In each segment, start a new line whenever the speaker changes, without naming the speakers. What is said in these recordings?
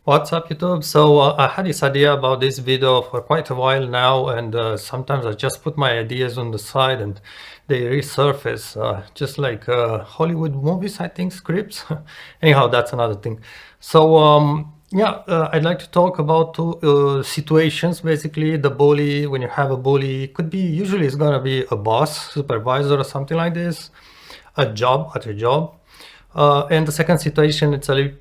What's up, YouTube? So I had this idea about this video for quite a while now, and sometimes I just put my ideas on the side and they resurface, just like Hollywood movies, I think, scripts. Anyhow, that's another thing. So yeah, I'd like to talk about two situations. Basically, the bully, when you have a bully, it could be, usually it's gonna be a boss, supervisor, or something like this, a job at a job. And the second situation, it's a little,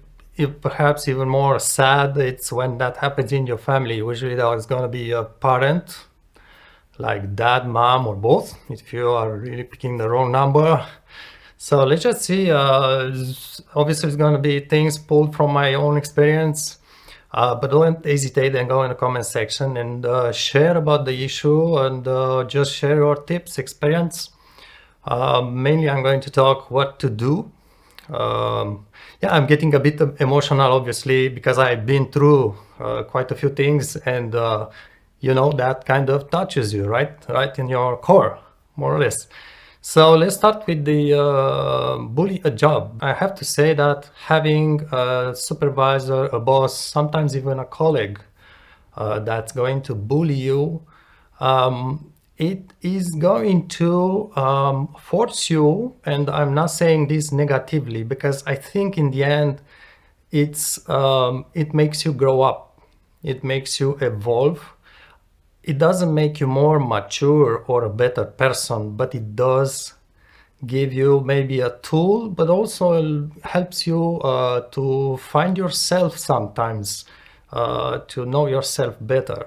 perhaps even more sad. It's when that happens in your family. Usually, there's going to be a parent, like dad, mom, or both, if you are really picking the wrong number. So let's just see. Obviously, it's going to be things pulled from my own experience. But don't hesitate and go in the comment section and share about the issue and just share your tips, experience. Mainly, I'm going to talk what to do. Yeah, I'm getting a bit emotional, obviously, because I've been through quite a few things, and that kind of touches you, right in your core, more or less. So let's start with the bully a job. I have to say that having a supervisor, a boss, sometimes even a colleague that's going to bully you, it is going to force you, and I'm not saying this negatively, because I think in the end, it makes you grow up, it makes you evolve. It doesn't make you more mature or a better person, but it does give you maybe a tool, but also helps you to find yourself sometimes, to know yourself better.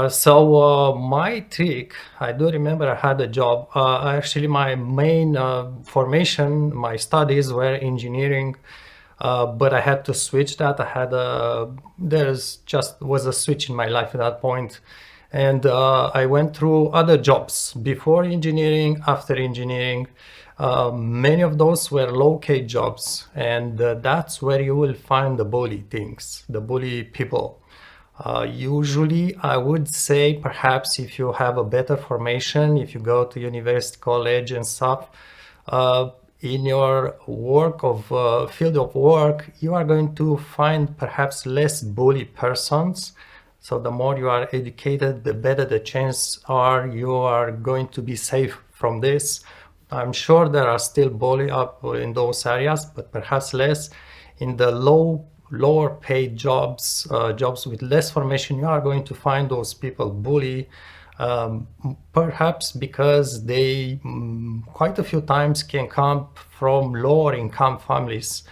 So my trick, I do remember I had a job. Actually, my main formation, my studies were engineering, but I had to switch that. There's just was a switch in my life at that point. And I went through other jobs before engineering, after engineering. Many of those were low-paid jobs, and that's where you will find the bully things, the bully people. Usually, I would say perhaps if you have a better formation, if you go to university, college, and stuff, in your field of work, you are going to find perhaps less bully persons. So the more you are educated, the better the chances are you are going to be safe from this. I'm sure there are still bully up in those areas, but perhaps less. In the lower paid jobs, jobs with less formation, you are going to find those people bully, perhaps because they quite a few times can come from lower income families.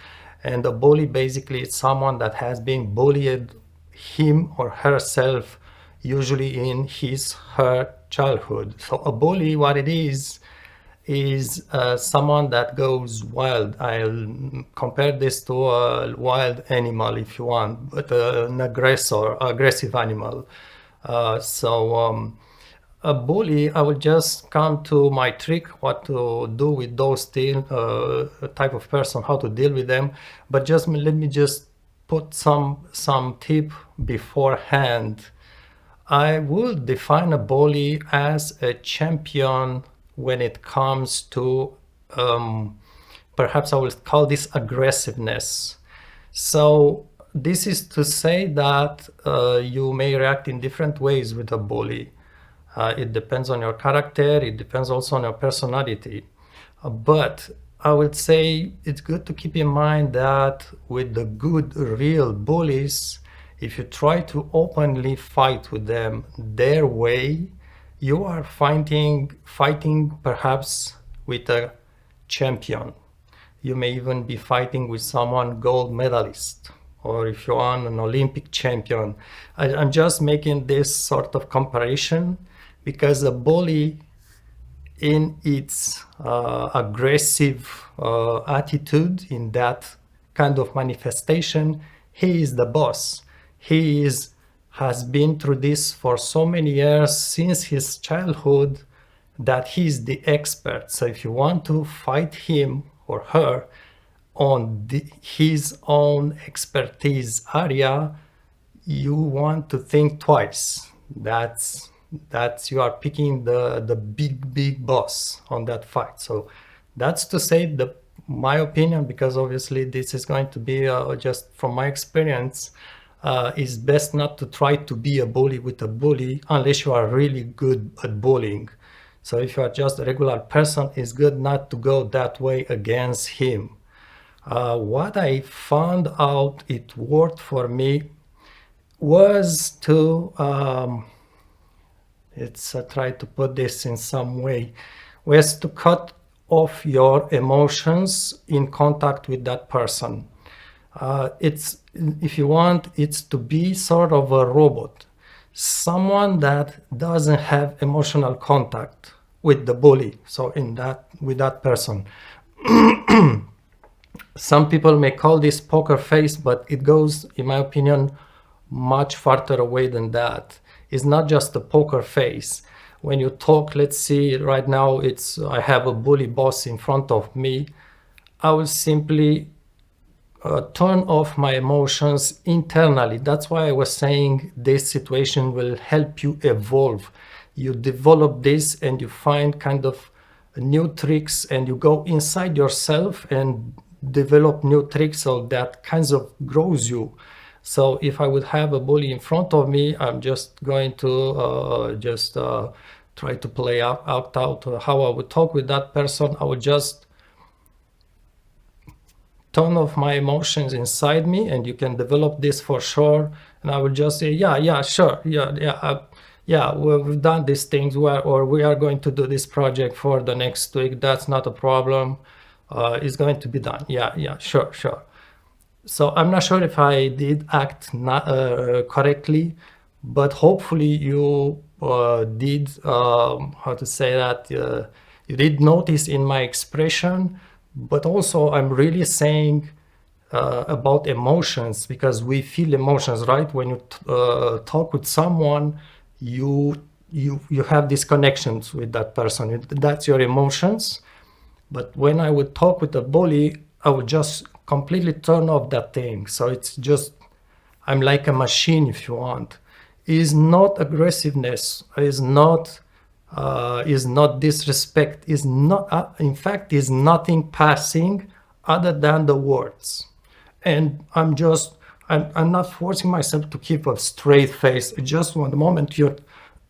And a bully basically is someone that has been bullied him or herself, usually in her childhood. So a bully, what it is someone that goes wild. I'll compare this to a wild animal if you want, but an aggressive animal. A bully, I will just come to my trick, what to do with those type of person, how to deal with them. But let me just put some tip beforehand. I will define a bully as a champion when it comes to, perhaps I will call this aggressiveness. So this is to say that you may react in different ways with a bully. It depends on your character, it depends also on your personality. But I would say it's good to keep in mind that with the good, real bullies, if you try to openly fight with them their way, you are fighting perhaps with a champion. You may even be fighting with someone gold medalist, or if you are an Olympic champion. I'm just making this sort of comparison because a bully, in its aggressive attitude, in that kind of manifestation, he is the boss. Has been through this for so many years since his childhood that he's the expert. So if you want to fight him or her on his own expertise area, you want to think twice. That's you are picking the big boss on that fight. So that's to say my opinion, because obviously this is going to be just from my experience, is best not to try to be a bully with a bully unless you are really good at bullying. So if you are just a regular person, it's good not to go that way against him. What I found out it worked for me was to let's try to put this in some way, was to cut off your emotions in contact with that person. It's, if you want, it's to be sort of a robot, someone that doesn't have emotional contact with the bully, so in that, with that person. Some people may call this poker face, but it goes, in my opinion, much farther away than that. It's not just a poker face. When you talk, let's see, right now it's, I have a bully boss in front of me. I will simply turn off my emotions internally. That's why I was saying this situation will help you evolve. You develop this and you find kind of new tricks, and you go inside yourself and develop new tricks, so that kinds of grows you. So if I would have a bully in front of me, I'm just going to try to play out how I would talk with that person. I would just turn off my emotions inside me, and you can develop this for sure. And I would just say, yeah, sure, yeah, we've done these things, or we are going to do this project for the next week. That's not a problem. It's going to be done. Yeah, sure. So I'm not sure if I did act correctly, but hopefully you did, how to say that, you did notice in my expression. But also I'm really saying about emotions, because we feel emotions, right? When you talk with someone, you have these connections with that person. That's your emotions. But when I would talk with a bully, I would just completely turn off that thing. So it's just, I'm like a machine, if you want. Is not aggressiveness, is not disrespect, is not, in fact, is nothing passing other than the words. And I'm not forcing myself to keep a straight face. Just when the moment you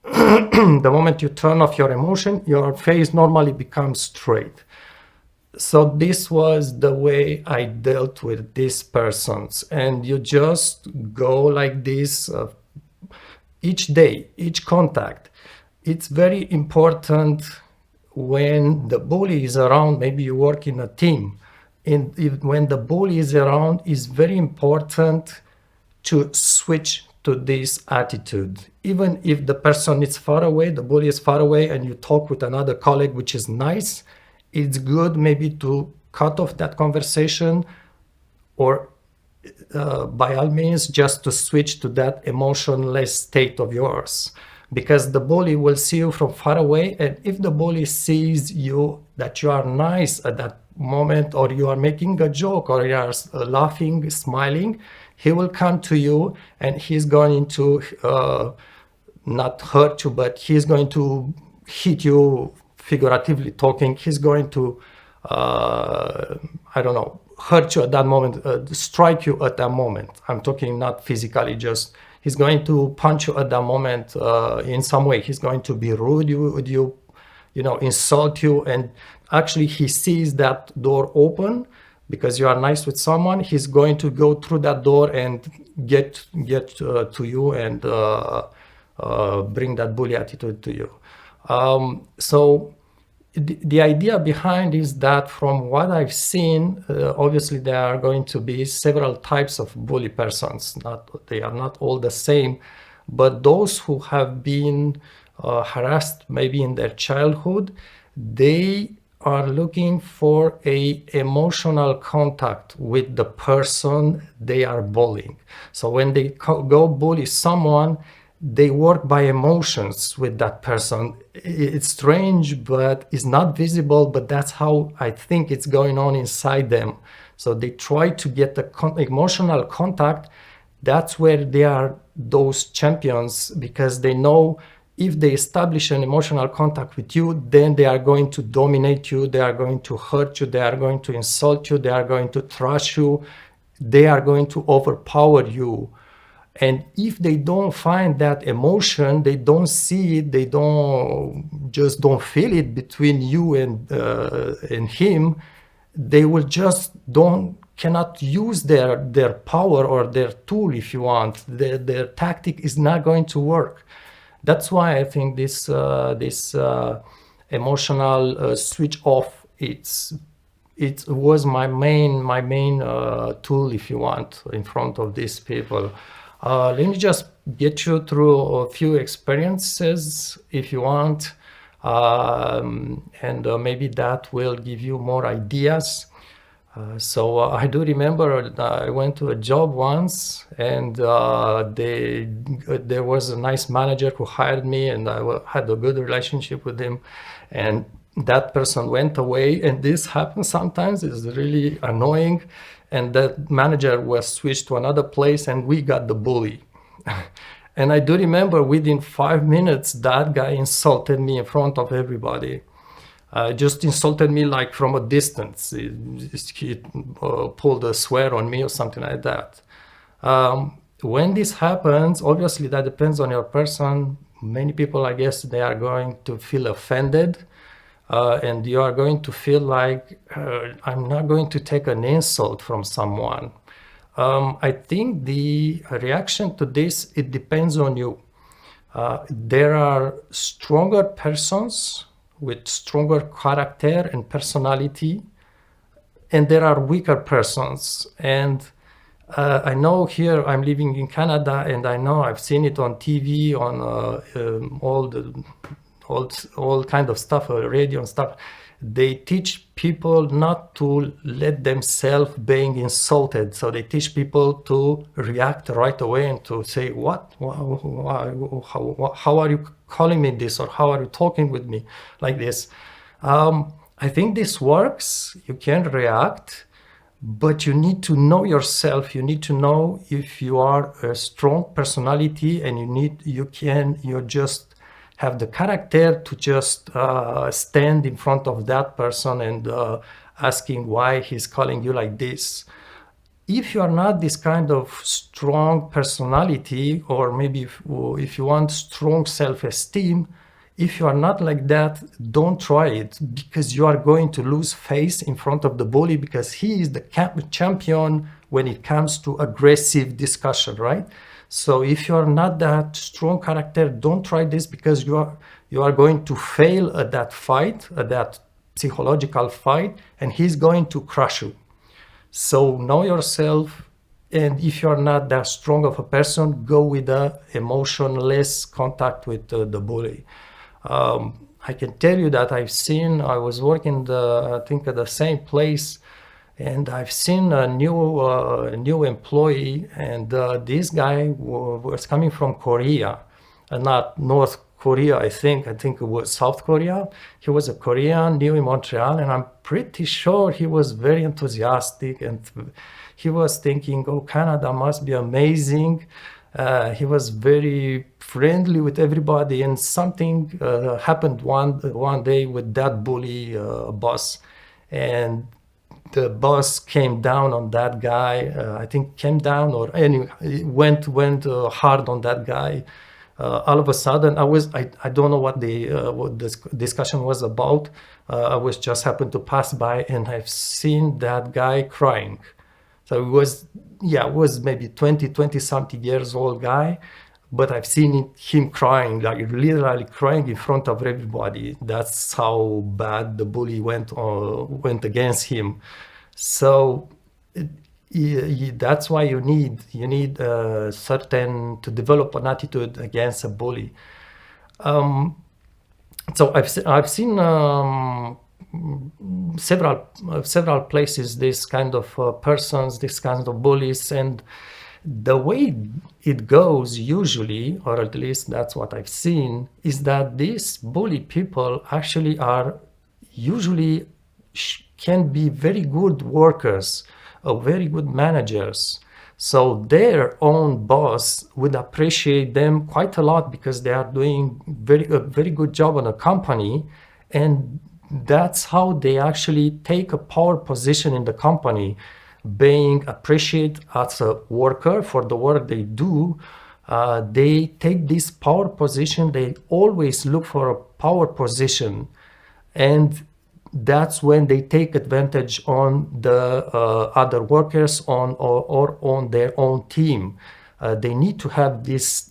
the moment you turn off your emotion, your face normally becomes straight. So this was the way I dealt with these persons. And you just go like this each day, each contact. It's very important when the bully is around. Maybe you work in a team, and when the bully is around, it's very important to switch to this attitude. Even if the person is far away, the bully is far away, and you talk with another colleague, which is nice, it's good maybe to cut off that conversation, or by all means just to switch to that emotionless state of yours. Because the bully will see you from far away, and if the bully sees you, that you are nice at that moment, or you are making a joke, or you are laughing, smiling, he will come to you, and he's going to not hurt you, but he's going to hit you, figuratively talking. He's going to I don't know, hurt you at that moment, strike you at that moment. I'm talking not physically, just he's going to punch you at that moment in some way. He's going to be rude with you, insult you. And actually he sees that door open because you are nice with someone. He's going to go through that door and get to you and bring that bully attitude to you. So the idea behind is that from what I've seen, obviously there are going to be several types of bully persons. They are not all the same, but those who have been harassed maybe in their childhood, they are looking for a emotional contact with the person they are bullying. So when they go bully someone, they work by emotions with that person. It's strange, but it's not visible, but that's how I think it's going on inside them. So they try to get the emotional contact. That's where they are those champions, because they know if they establish an emotional contact with you, then they are going to dominate you, they are going to hurt you, they are going to insult you, they are going to trash you, they are going to overpower you. And if they don't find that emotion, they don't see it, they don't feel it between you and him, they will just cannot use their power or their tool, if you want. Their tactic is not going to work. That's why I think this emotional switch off, it was my main tool, if you want, in front of these people. Let me just get you through a few experiences, if you want, and maybe that will give you more ideas. So I do remember I went to a job once, and there was a nice manager who hired me, and I had a good relationship with him. And that person went away, and this happens sometimes. It's really annoying. And that manager was switched to another place, and we got the bully. And I do remember within 5 minutes, that guy insulted me in front of everybody. Just insulted me like from a distance. He pulled a swear on me or something like that. When this happens, obviously that depends on your person. Many people, I guess, they are going to feel offended. And you are going to feel like, I'm not going to take an insult from someone. I think the reaction to this, it depends on you. There are stronger persons with stronger character and personality, and there are weaker persons. And I know here I'm living in Canada, and I know I've seen it on TV, on all kind of stuff, radio and stuff. They teach people not to let themselves being insulted. So they teach people to react right away and to say, what? How are you calling me this? Or how are you talking with me like this? I think this works. You can react, but you need to know yourself. You need to know if you are a strong personality, and you just have the character to just stand in front of that person and asking why he's calling you like this. If you are not this kind of strong personality, or maybe if you want strong self-esteem, if you are not like that, don't try it, because you are going to lose face in front of the bully, because he is the champion when it comes to aggressive discussion, right? So if you are not that strong character, don't try this, because you are going to fail at that fight, at that psychological fight, and he's going to crush you. So know yourself, and if you are not that strong of a person, go with the emotionless contact with the bully. I can tell you that I was working I think at the same place, and I've seen a new employee, and this guy was coming from Korea, not North Korea, I think it was South Korea. He was a Korean, new in Montreal, and I'm pretty sure he was very enthusiastic, and he was thinking, oh, Canada must be amazing. He was very friendly with everybody, and something happened one day with that bully boss, and the boss came down on that guy. I think came down, or anyway, went hard on that guy. All of a sudden, I don't know what the discussion was about. I was just happened to pass by, and I've seen that guy crying. So it was maybe 20 something years old guy, but I've seen him crying, like literally crying in front of everybody. That's how bad the bully went against him. So that's why you need certain to develop an attitude against a bully. So I've seen several places this kind of persons, this kind of bullies, and the way it goes usually, or at least that's what I've seen, is that these bully people actually are usually can be very good workers, very good managers. So their own boss would appreciate them quite a lot because they are doing a very good job on a company, and that's how they actually take a power position in the company, being appreciated as a worker for the work they do. They take this power position. They always look for a power position, and that's when they take advantage on the other workers or on their own team. They need to have this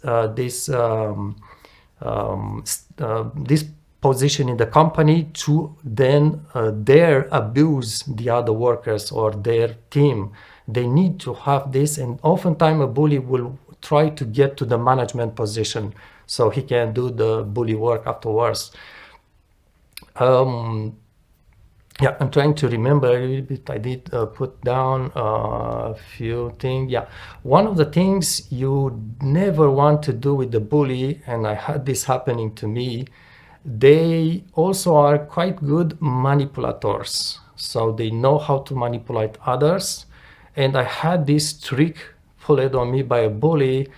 position in the company to then dare abuse the other workers or their team. They need to have this, and oftentimes a bully will try to get to the management position so he can do the bully work afterwards. Yeah, I'm trying to remember a little bit. I did put down a few things. Yeah, one of the things you never want to do with the bully, and I had this happening to me, they also are quite good manipulators. So they know how to manipulate others. And I had this trick pulled on me by a bully.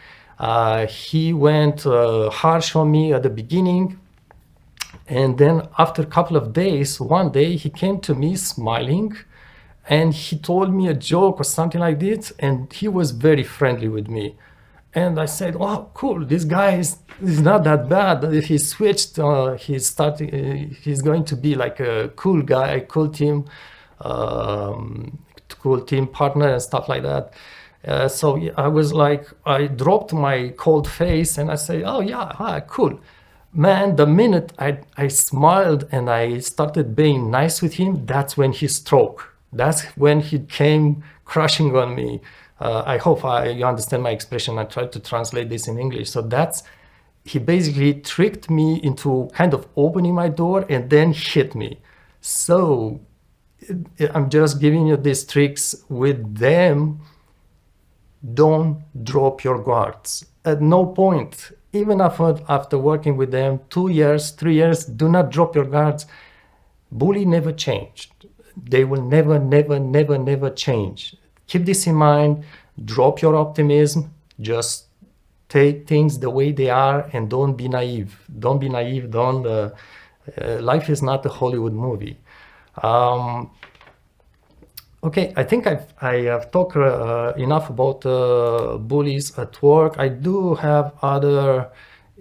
He went harsh on me at the beginning. And then after a couple of days, one day he came to me smiling and he told me a joke or something like this. And he was very friendly with me. And I said, "Oh, cool! This guy is not that bad. He switched. He's going to be like a cool guy, cool team partner and stuff like that." So I was like, I dropped my cold face and I said, "Oh yeah, cool." Man, the minute I smiled and I started being nice with him, that's when he struck. That's when he came crushing on me. I hope you understand my expression. I tried to translate this in English. So he basically tricked me into kind of opening my door and then hit me. So I'm just giving you these tricks with them. Don't drop your guards. At no point, even after working with them 2 years, 3 years, do not drop your guards. Bully never changed. They will never change. Keep this in mind. Drop your optimism. Just take things the way they are and don't be naive. Don't be naive. Life is not a Hollywood movie. Okay, I think I have talked enough about bullies at work. I do have other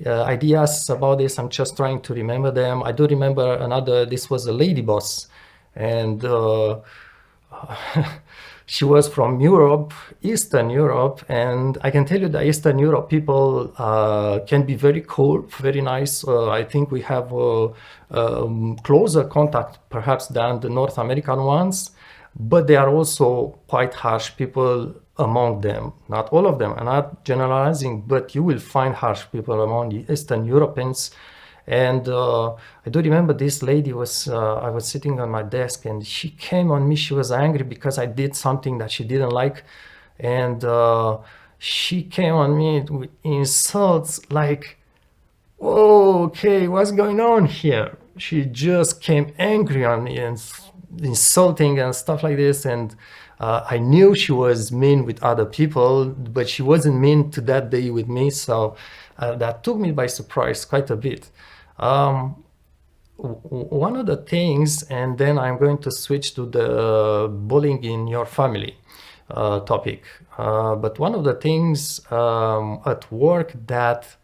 ideas about this. I'm just trying to remember them. I do remember this was a lady boss, and she was from Europe, Eastern Europe, and I can tell you that Eastern Europe people can be very cool, very nice. I think we have closer contact perhaps than the North American ones. But they are also quite harsh people among them. Not all of them. I'm not generalizing, but you will find harsh people among the Eastern Europeans. And I do remember this lady I was sitting on my desk and she came on me. She was angry because I did something that she didn't like. And she came on me with insults like, "Whoa, okay, what's going on here?" She just came angry on me and insulting and stuff like this, and I knew she was mean with other people, but she wasn't mean to that day with me, so that took me by surprise quite a bit. One of the things, and then I'm going to switch to the bullying in your family topic, but one of the things at work that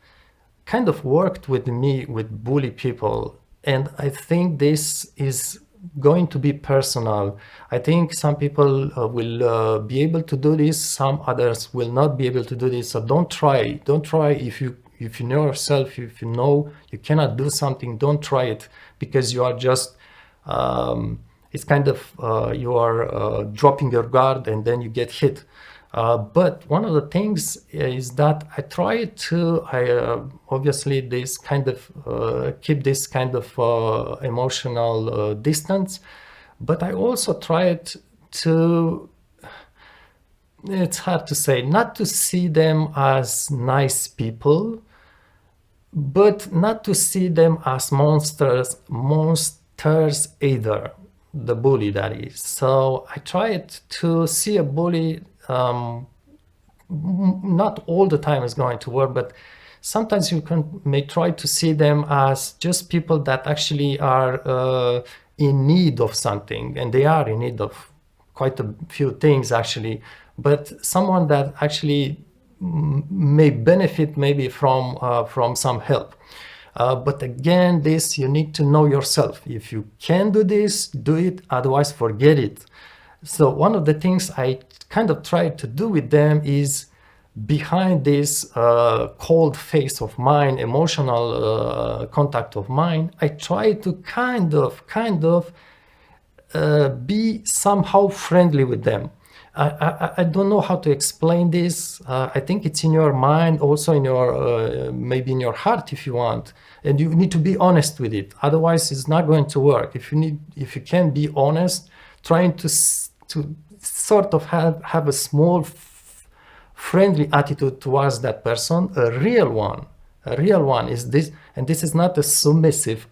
kind of worked with me with bully people, and I think this is going to be personal. I think some people will be able to do this, some others will not be able to do this. So don't try. If you know yourself, if you know you cannot do something, don't try it, because you are just it's kind of you are dropping your guard and then you get hit. But one of the things is that I try to, obviously this kind of keep this kind of emotional distance, but I also tried to, it's hard to say, not to see them as nice people, but not to see them as monsters either, the bully that is. So I tried to see a bully not all the time is going to work, but sometimes you may try to see them as just people that actually are in need of something, and they are in need of quite a few things actually, but someone that actually may benefit maybe from some help. But again, this, you need to know yourself. If you can do this, do it, otherwise forget it. So one of the things I kind of try to do with them is, behind this cold face of mine, emotional contact of mine, I try to kind of be somehow friendly with them. I don't know how to explain this. I think it's in your mind, also in your maybe in your heart if you want, and you need to be honest with it. Otherwise, it's not going to work. If you can be honest, trying to sort of have a small friendly attitude towards that person, a real one is this, and this is not a submissive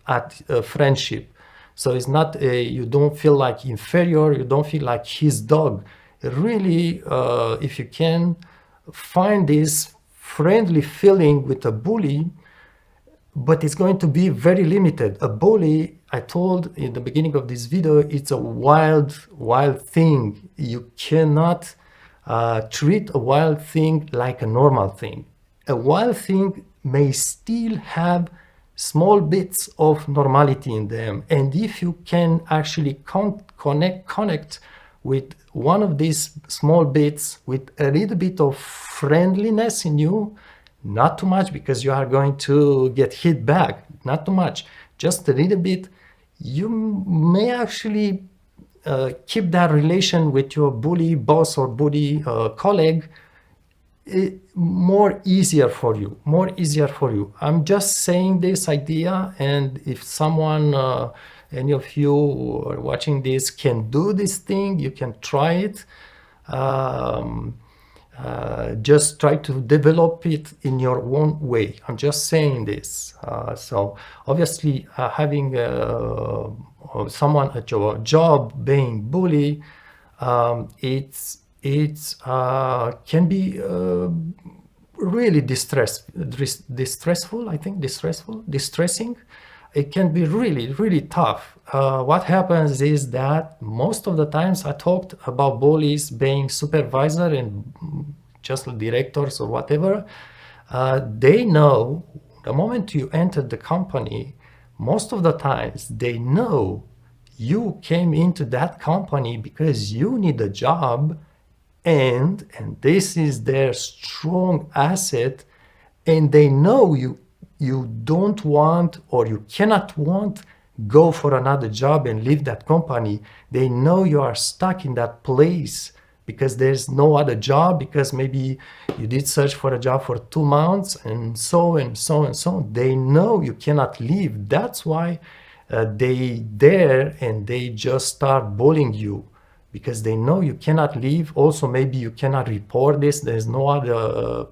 friendship. So it's not you don't feel like inferior, you don't feel like his dog. Really, if you can find this friendly feeling with a bully, but it's going to be very limited. A bully, I told in the beginning of this video, it's a wild thing. You cannot treat a wild thing like a normal thing. A wild thing may still have small bits of normality in them, and if you can actually connect with one of these small bits with a little bit of friendliness in you, not too much because you are going to get hit back, not too much, just a little bit, you may actually keep that relation with your bully boss or bully colleague more easier for you. I'm just saying this idea, and if someone, any of you who are watching this can do this thing, you can try it. Just try to develop it in your own way. I'm just saying this. So obviously having someone at your job being bullied, it's can be really distressing. It can be really tough. What happens is that most of the times I talked about bullies being supervisor and just directors or whatever. They know the moment you enter the company, most of the times they know you came into that company because you need a job, and this is their strong asset, and they know you don't want, or you cannot want, go for another job and leave that company. They know you are stuck in that place because there's no other job, because maybe you did search for a job for 2 months and so and so and so. They know you cannot leave. That's why they dare and they just start bullying you, because they know you cannot leave. Also, maybe you cannot report this. There's no other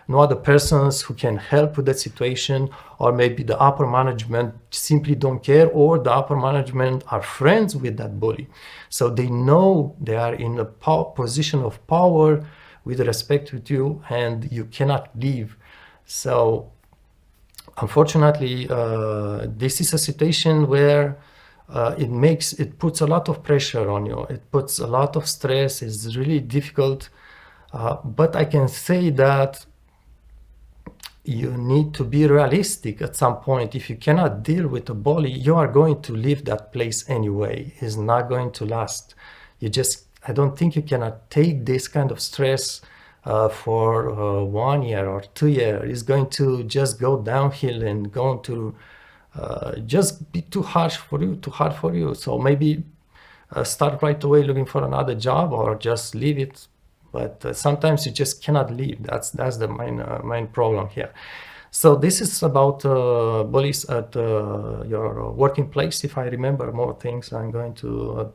no other persons who can help with that situation, or maybe the upper management simply don't care, or the upper management are friends with that bully. So they know they are in a position of power with respect to you, and you cannot leave. So unfortunately, this is a situation where it puts a lot of pressure on you. It puts a lot of stress. It's really difficult. But I can say that you need to be realistic at some point. If you cannot deal with a bully, you are going to leave that place anyway. It's not going to last. I don't think you cannot take this kind of stress for 1 year or 2 years. It's going to just go downhill and going to just be too hard for you. So maybe start right away looking for another job, or just leave it. But sometimes you just cannot leave. That's the main problem here. So this is about bullies at your working place. If I remember more things, I'm going to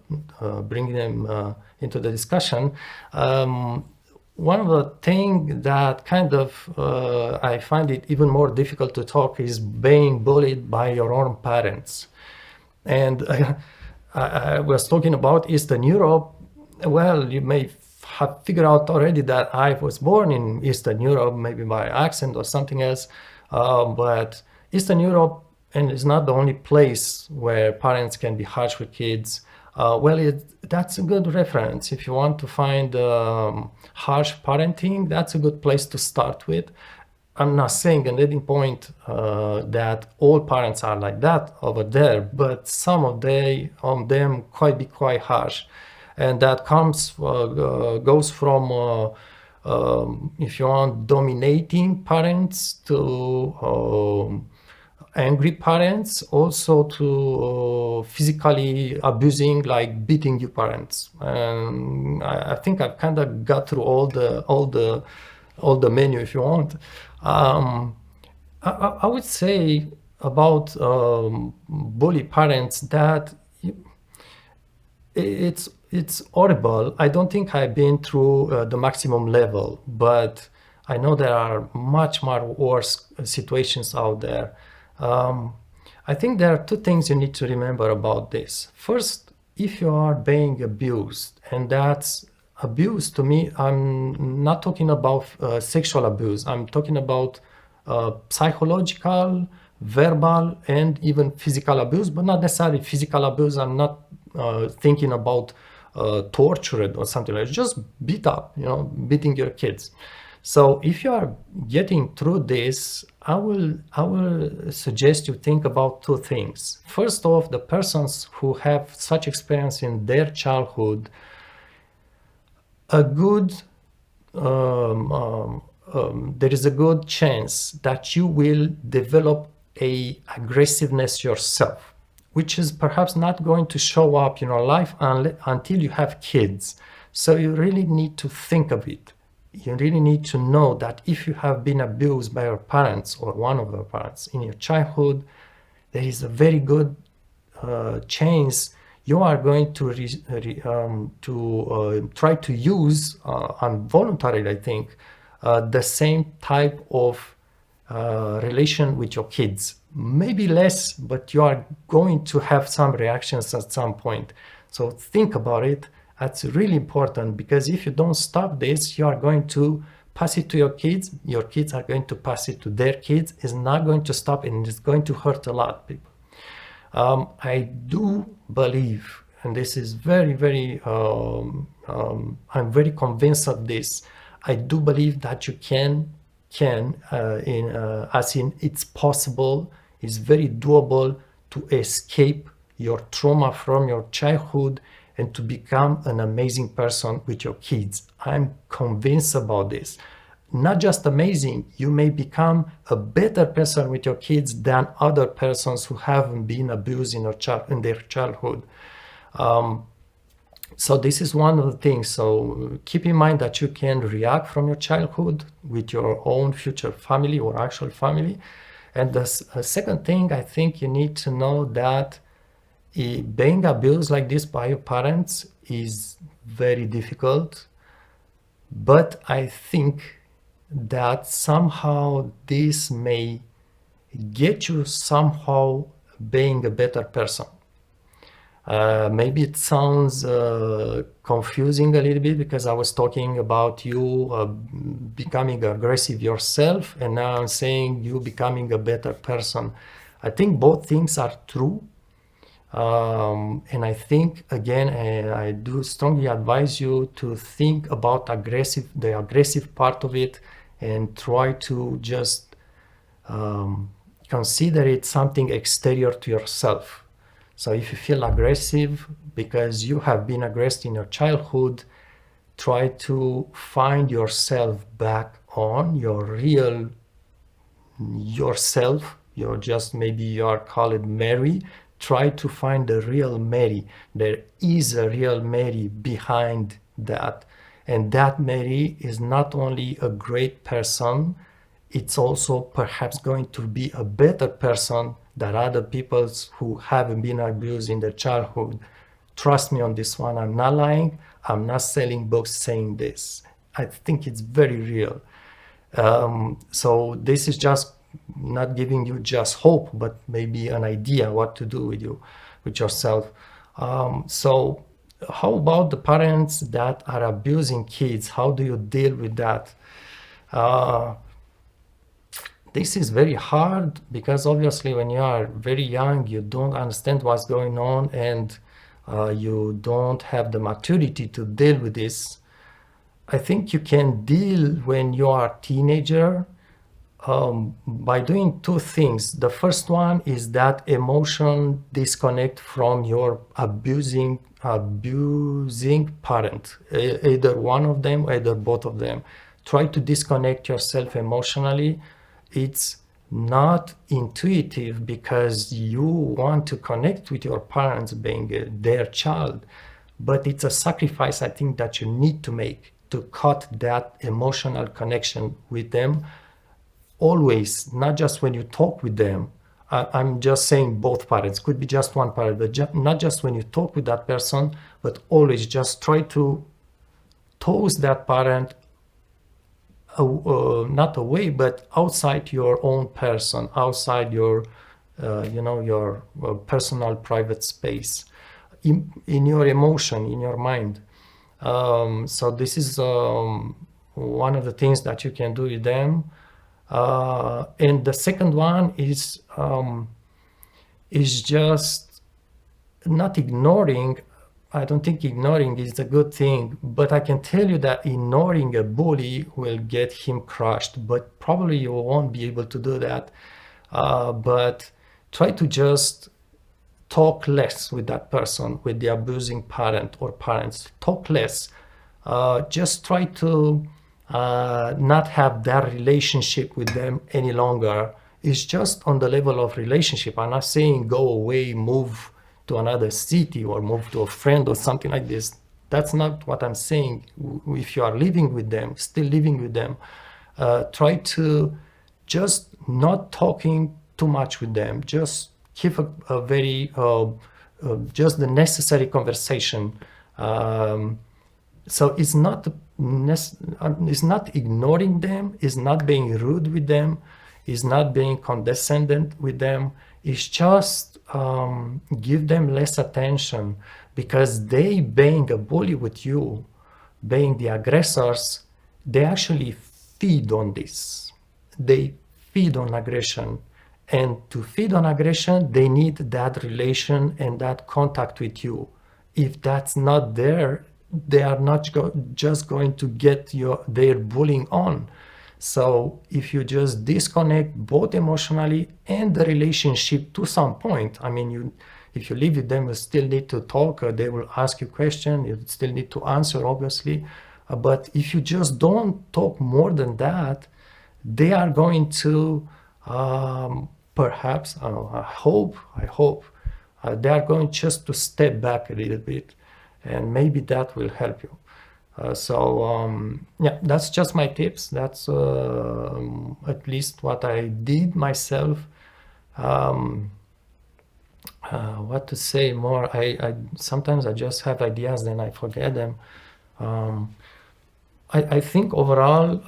bring them into the discussion. One of the things that kind of I find it even more difficult to talk is being bullied by your own parents. And I was talking about Eastern Europe. Well, you may have figured out already that I was born in Eastern Europe, maybe by accent or something else, but Eastern Europe, and it's not the only place where parents can be harsh with kids. That's a good reference. If you want to find harsh parenting, that's a good place to start with. I'm not saying an ending point that all parents are like that over there, but some of them quite harsh, and that goes from if you want dominating parents to angry parents, also to physically abusing, like beating your parents. And I think I've kind of got through all the menu if you want. I would say about bully parents that it's horrible. I don't think I've been through the maximum level, but I know there are much more worse situations out there. I think there are two things you need to remember about this. First, if you are being abused, and that's abuse to me, I'm not talking about sexual abuse. I'm talking about psychological, verbal, and even physical abuse, but not necessarily physical abuse. I'm not thinking about tortured or something like that. Just beat up, beating your kids. So if you are getting through this, I will suggest you think about two things. First off, the persons who have such experience in their childhood, there is a good chance that you will develop a aggressiveness yourself, which is perhaps not going to show up in your life until you have kids. So you really need to think of it. You really need to know that if you have been abused by your parents or one of your parents in your childhood, there is a very good chance you are going to try to use involuntarily, I think, the same type of relation with your kids. Maybe less, but you are going to have some reactions at some point. So think about it. That's really important, because if you don't stop this, you are going to pass it to your kids are going to pass it to their kids. It's not going to stop, and it's going to hurt a lot, people. I do believe, and this is very, very, I'm very convinced of this. I do believe that you it's possible, it's very doable to escape your trauma from your childhood and to become an amazing person with your kids. I'm convinced about this. Not just amazing, you may become a better person with your kids than other persons who haven't been abused in their childhood. So this is one of the things. So keep in mind that you can react from your childhood with your own future family or actual family. And the second thing, I think you need to know that being abused like this by your parents is very difficult, but I think that somehow this may get you somehow being a better person. Maybe it sounds confusing a little bit, because I was talking about you becoming aggressive yourself, and now I'm saying you becoming a better person. I think both things are true. And I think, again, I do strongly advise you to think about the aggressive part of it, and try to just consider it something exterior to yourself. So if you feel aggressive because you have been aggressive in your childhood, try to find yourself back on your real yourself. Maybe you are called Mary. Try to find the real Mary. There is a real Mary behind that. And that Mary is not only a great person, it's also perhaps going to be a better person than other people who haven't been abused in their childhood. Trust me on this one. I'm not lying. I'm not selling books saying this. I think it's very real. So this is just not giving you just hope, but maybe an idea what to do with yourself. So how about the parents that are abusing kids? How do you deal with that? Uh, this is very hard because obviously when you are very young, you don't understand what's going on, and you don't have the maturity to deal with this. I think you can deal when you are a teenager by doing two things. The first one is that emotion disconnect from your abusing parent, either one of them, either both of them. Try to disconnect yourself emotionally. It's not intuitive because you want to connect with your parents being their child, but it's a sacrifice I think that you need to make to cut that emotional connection with them always, not just when you talk with them. I'm just saying both parents, could be just one parent, but not just when you talk with that person, but always just try to toast that parent not away, but outside your own person, outside your, your personal private space, in your emotion, in your mind. So this is one of the things that you can do with them. And the second one is just not ignoring. I don't think ignoring is a good thing, but I can tell you that ignoring a bully will get him crushed, but probably you won't be able to do that. But try to just talk less with that person, with the abusing parent or parents. Talk less. Just try to not have that relationship with them any longer. It's just on the level of relationship. I'm not saying go away, move to another city or move to a friend or something like this. That's not what I'm saying. If you are living with them, still living with them, try to just not talking too much with them. Just keep a very, just the necessary conversation. So it's not ignoring them, it's not being rude with them, it's not being condescending with them. It's just give them less attention, because they being a bully with you, being the aggressors, they actually feed on this. They feed on aggression. And to feed on aggression, they need that relation and that contact with you. If that's not there, they are not just going to get their bullying on. So if you just disconnect both emotionally and the relationship to some point, I mean, if you live with them, you still need to talk. They will ask you questions. You still need to answer, obviously. But if you just don't talk more than that, they are going to perhaps, I hope, they are going just to step back a little bit, and maybe that will help you. Yeah, that's just my tips. That's at least what I did myself. What to say more? I sometimes I just have ideas, then I forget them. I think overall,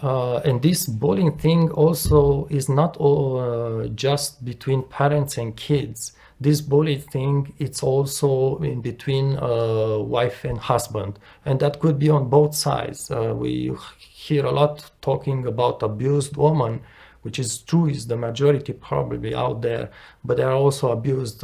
and this bullying thing also is not all, just between parents and kids. This bullying thing, it's also in between wife and husband, and that could be on both sides. We hear a lot talking about abused women, which is true, is the majority probably out there, but there are also abused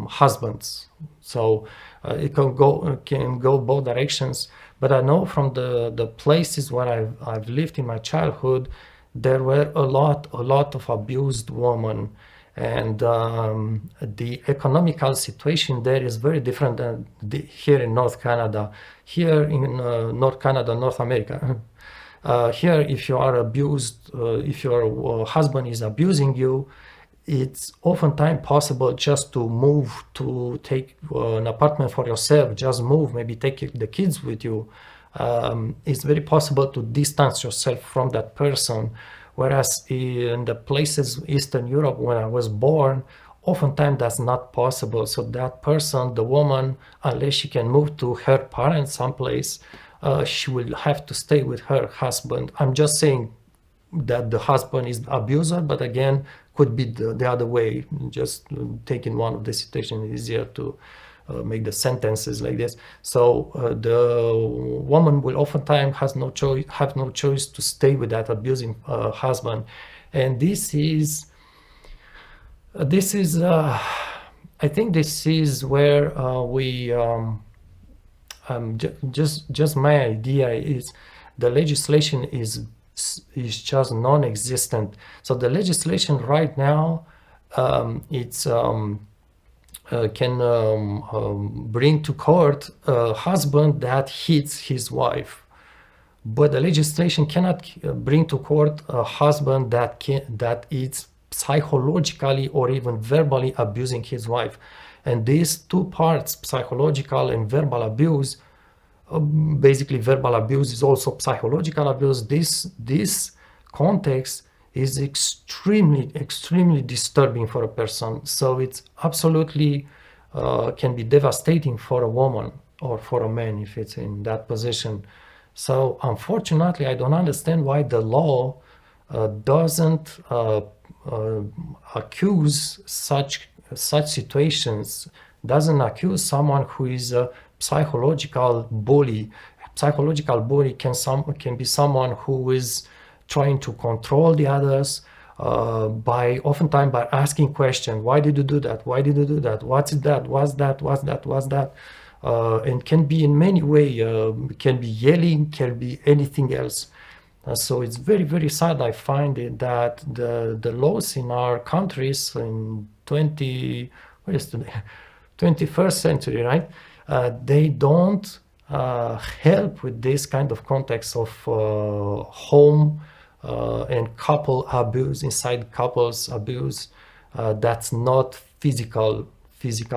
husbands. So it can go both directions. But I know from the places where I've lived in my childhood, there were a lot of abused women, and the economical situation there is very different than here in North Canada. Here in North Canada, North America, here if you are abused, if your husband is abusing you, it's oftentimes possible just to move, to take an apartment for yourself, just move, maybe take the kids with you. It's very possible to distance yourself from that person. Whereas in the places, Eastern Europe, when I was born, oftentimes that's not possible. So that person, the woman, unless she can move to her parents someplace, she will have to stay with her husband. I'm just saying that the husband is abuser, but again, could be the other way. Just taking one of the situations easier to make the sentences like this. So the woman will oftentimes have no choice to stay with that abusing husband, and this is I think this is where we just my idea is the legislation is just non-existent. So the legislation right now it's can bring to court a husband that hits his wife, but the legislation cannot bring to court a husband that is psychologically or even verbally abusing his wife. And these two parts, psychological and verbal abuse, basically verbal abuse is also psychological abuse. This context is extremely disturbing for a person. So it's absolutely can be devastating for a woman or for a man if it's in that position. So unfortunately, I don't understand why the law doesn't accuse such situations, doesn't accuse someone who is a psychological bully. Psychological bully can be someone who is trying to control the others oftentimes by asking questions. Why did you do that? Why did you do that? What's that? What's that? What's that? What's that? And can be in many ways. Can be yelling, can be anything else. So it's very sad. I find it that the laws in our countries in 21st century, right? They don't help with this kind of context of home and couple abuse, inside couples abuse. That's not physical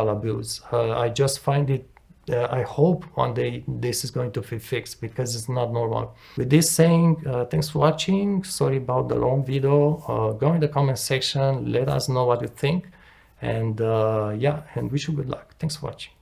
abuse. I just find it. I hope one day this is going to be fixed because it's not normal. With this saying, thanks for watching. Sorry about the long video. Go in the comment section. Let us know what you think. And yeah, and wish you good luck. Thanks for watching.